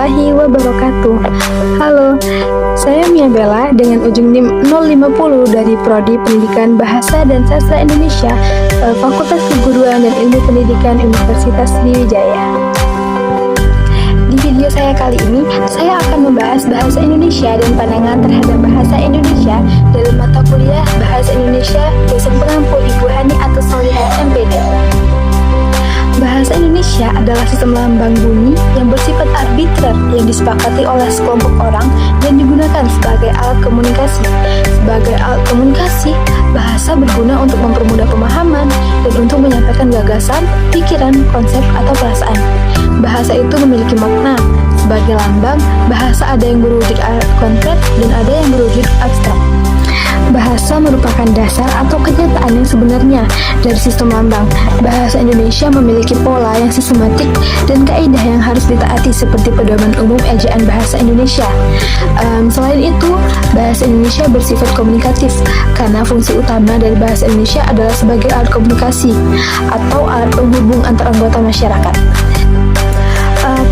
warahmatullahi wabarakatuh. Halo, saya Mia Bella dengan ujung NIM 050 dari Prodi Pendidikan Bahasa dan Sastra Indonesia, Fakultas Keguruan dan Ilmu Pendidikan Universitas Sriwijaya. Di video saya kali ini, saya akan membahas bahasa Indonesia dan pandangan terhadap bahasa Indonesia dalam mata kuliah Bahasa Indonesia dosen pengampu Ibu Hani atau Solihat MPD. Bahasa Indonesia adalah sistem lambang bunyi yang bersifat arbitrer yang disepakati oleh sekelompok orang dan digunakan sebagai alat komunikasi. Sebagai alat komunikasi, bahasa berguna untuk mempermudah pemahaman dan untuk menyampaikan gagasan, pikiran, konsep, atau perasaan. Bahasa itu memiliki makna. Sebagai lambang, bahasa ada yang berwujud konkret dan ada yang berwujud abstrak. Bahasa merupakan dasar atau kenyataan yang sebenarnya dari sistem lambang. Bahasa Indonesia memiliki pola yang sistematik dan kaidah yang harus ditaati seperti pedoman umum ejaan bahasa Indonesia. Selain itu, bahasa Indonesia bersifat komunikatif karena fungsi utama dari bahasa Indonesia adalah sebagai alat komunikasi atau alat penghubung antar anggota masyarakat.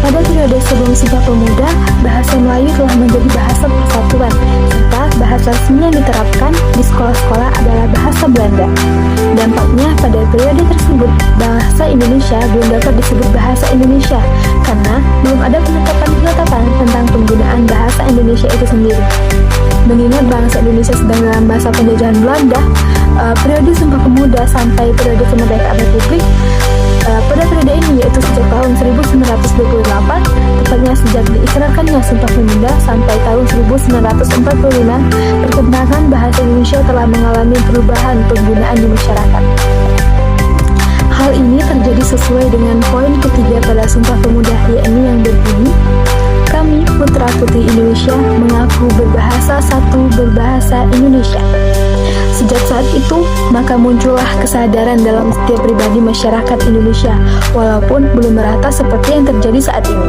Pada periode sebelum Sumpah Pemuda, bahasa Melayu telah menjadi bahasa persatuan, serta bahasa resmi yang diterapkan di sekolah-sekolah adalah bahasa Belanda. Dampaknya, pada periode tersebut, bahasa Indonesia belum dapat disebut bahasa Indonesia, karena belum ada penetapan tentang penggunaan bahasa Indonesia itu sendiri. Mengingat bangsa Indonesia sedang dalam masa penjajahan Belanda, periode Sumpah Pemuda sampai periode kemerdekaan Republik, pada periode ini yaitu sejak tahun 1928, tepatnya sejak diikrarkannya Sumpah Pemuda sampai tahun 1945, perkembangan bahasa Indonesia telah mengalami perubahan penggunaan di masyarakat. Hal ini terjadi sesuai dengan poin ketiga pada Sumpah Pemuda, yakni yang berbunyi, "Kami Putra Putri Indonesia mengaku berbahasa satu, berbahasa Indonesia." Sejak saat itu, maka muncullah kesadaran dalam setiap pribadi masyarakat Indonesia, walaupun belum merata seperti yang terjadi saat ini.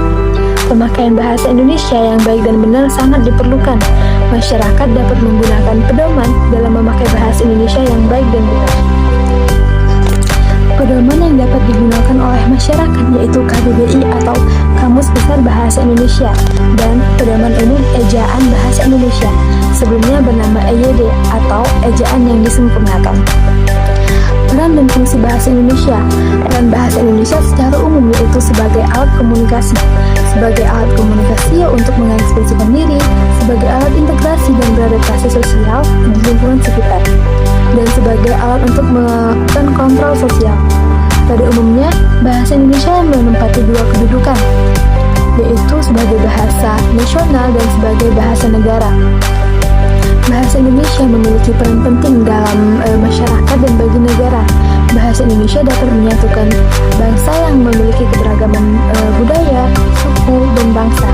Pemakaian bahasa Indonesia yang baik dan benar sangat diperlukan. Masyarakat dapat menggunakan pedoman dalam memakai bahasa Indonesia yang baik dan benar. Pedoman yang dapat digunakan oleh masyarakat yaitu KBBI atau Kamus Besar Bahasa Indonesia dan Pedoman Umum Ejaan Bahasa Indonesia, sebelumnya bernama EYD atau Ejaan yang Disempurnakan. Peran dan fungsi bahasa Indonesia. Peran bahasa Indonesia secara umum yaitu sebagai alat komunikasi. Sebagai alat komunikasi untuk mengekspresikan diri, sebagai alat integrasi dan beradaptasi sosial di lingkungan sekitar, dan sebagai alat untuk melakukan kontrol sosial. Pada umumnya, bahasa Indonesia menempati dua kedudukan, yaitu sebagai bahasa nasional dan sebagai bahasa negara. Bahasa Indonesia memiliki peran penting dalam masyarakat dan bagi negara. Bahasa Indonesia dapat menyatukan bangsa yang memiliki keberagaman budaya, suku, dan bangsa.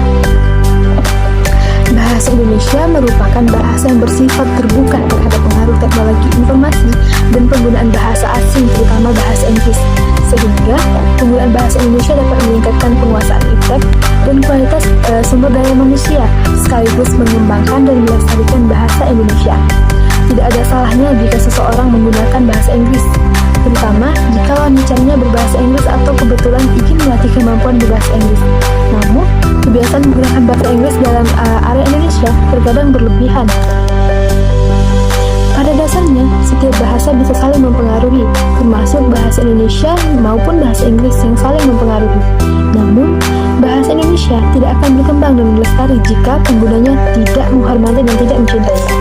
Bahasa Indonesia merupakan bahasa yang bersifat terbuka terhadap pengaruh teknologi informasi dan penggunaan bahasa asing, terutama bahasa Inggris, sehingga penggunaan bahasa Indonesia dapat meningkatkan penguasaan efek dan kualitas sumber daya manusia, sekaligus mengembangkan dan melestarikan bahasa Indonesia. Tidak ada salahnya jika seseorang menggunakan bahasa Inggris, terutama jika lawan bicaranya berbahasa Inggris atau kebetulan ingin melatih kemampuan berbahasa Inggris. Namun, kebiasaan menggunakan bahasa Inggris dalam area Indonesia terkadang berlebihan. Pada dasarnya, setiap bahasa bisa saling mempengaruhi, termasuk bahasa Indonesia maupun bahasa Inggris yang saling mempengaruhi. Namun, bahasa Indonesia tidak akan berkembang dan lestari jika penggunanya tidak menghormati dan tidak mencintainya.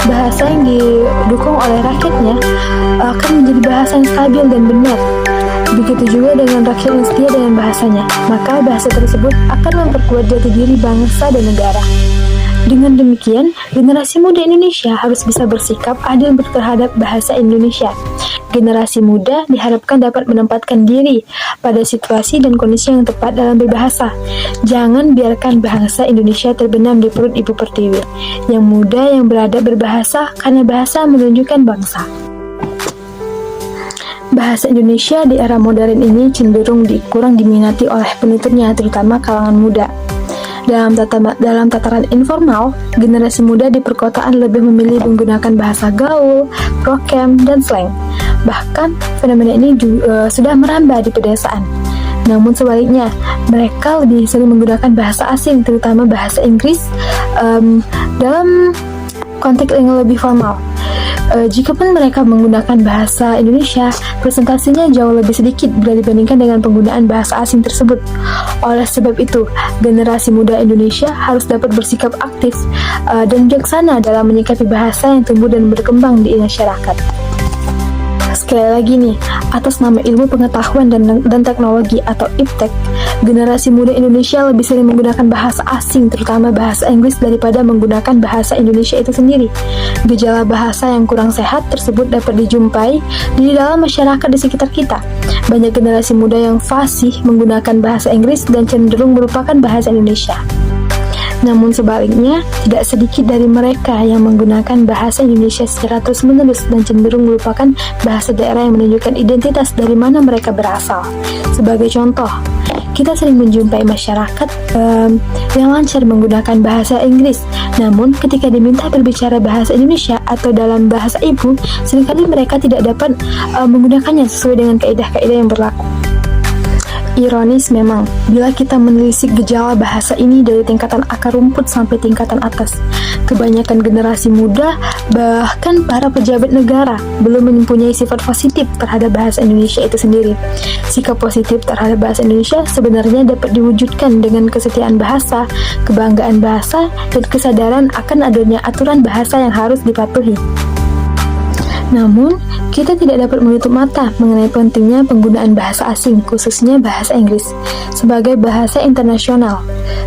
Bahasa yang didukung oleh rakyatnya akan menjadi bahasa yang stabil dan benar. Begitu juga dengan rakyat yang setia dengan bahasanya, maka bahasa tersebut akan memperkuat jati diri bangsa dan negara. Dengan demikian, generasi muda Indonesia harus bisa bersikap adil terhadap bahasa Indonesia. Generasi muda diharapkan dapat menempatkan diri pada situasi dan kondisi yang tepat dalam berbahasa. Jangan biarkan bahasa Indonesia terbenam di perut Ibu Pertiwi. Yang muda yang beradab berbahasa karena bahasa menunjukkan bangsa. Bahasa Indonesia di era modern ini cenderung kurang diminati oleh penuturnya, terutama kalangan muda. Dalam tataran informal, generasi muda di perkotaan lebih memilih menggunakan bahasa gaul, prokem, dan slang. Bahkan, fenomena ini sudah merambah di pedesaan. Namun sebaliknya, mereka lebih sering menggunakan bahasa asing, terutama bahasa Inggris, dalam konteks yang lebih formal. Jikapun mereka menggunakan bahasa Indonesia, presentasinya jauh lebih sedikit bila dibandingkan dengan penggunaan bahasa asing tersebut. Oleh sebab itu, generasi muda Indonesia harus dapat bersikap aktif dan bijaksana dalam menyikapi bahasa yang tumbuh dan berkembang di masyarakat. Sekali lagi nih, atas nama ilmu pengetahuan dan teknologi atau IPTEK, generasi muda Indonesia lebih sering menggunakan bahasa asing, terutama bahasa Inggris, daripada menggunakan bahasa Indonesia itu sendiri. Gejala bahasa yang kurang sehat tersebut dapat dijumpai di dalam masyarakat di sekitar kita. Banyak generasi muda yang fasih menggunakan bahasa Inggris dan cenderung merupakan bahasa Indonesia. Namun sebaliknya, tidak sedikit dari mereka yang menggunakan bahasa Indonesia secara terus-menerus dan cenderung merupakan bahasa daerah yang menunjukkan identitas dari mana mereka berasal. Sebagai contoh, kita sering menjumpai masyarakat yang lancar menggunakan bahasa Inggris, namun ketika diminta berbicara bahasa Indonesia atau dalam bahasa ibu, seringkali mereka tidak dapat menggunakannya sesuai dengan kaidah-kaidah yang berlaku. Ironis memang, bila kita menelisik gejala bahasa ini dari tingkatan akar rumput sampai tingkatan atas, kebanyakan generasi muda, bahkan para pejabat negara, belum mempunyai sifat positif terhadap bahasa Indonesia itu sendiri. Sikap positif terhadap bahasa Indonesia sebenarnya dapat diwujudkan dengan kesetiaan bahasa, kebanggaan bahasa, dan kesadaran akan adanya aturan bahasa yang harus dipatuhi. Namun, kita tidak dapat menutup mata mengenai pentingnya penggunaan bahasa asing, khususnya bahasa Inggris, sebagai bahasa internasional.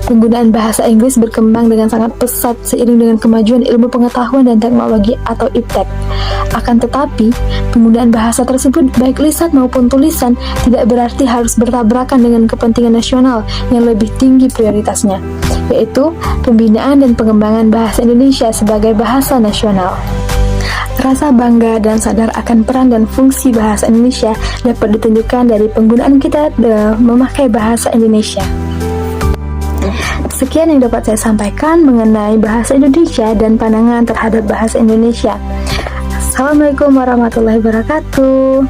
Penggunaan bahasa Inggris berkembang dengan sangat pesat seiring dengan kemajuan ilmu pengetahuan dan teknologi atau IPTEK. Akan tetapi, penggunaan bahasa tersebut, baik lisan maupun tulisan, tidak berarti harus bertabrakan dengan kepentingan nasional yang lebih tinggi prioritasnya, yaitu pembinaan dan pengembangan bahasa Indonesia sebagai bahasa nasional. Rasa bangga dan sadar akan peran dan fungsi bahasa Indonesia dapat ditunjukkan dari penggunaan kita memakai bahasa Indonesia. Sekian yang dapat saya sampaikan mengenai bahasa Indonesia dan pandangan terhadap bahasa Indonesia. Assalamualaikum warahmatullahi wabarakatuh.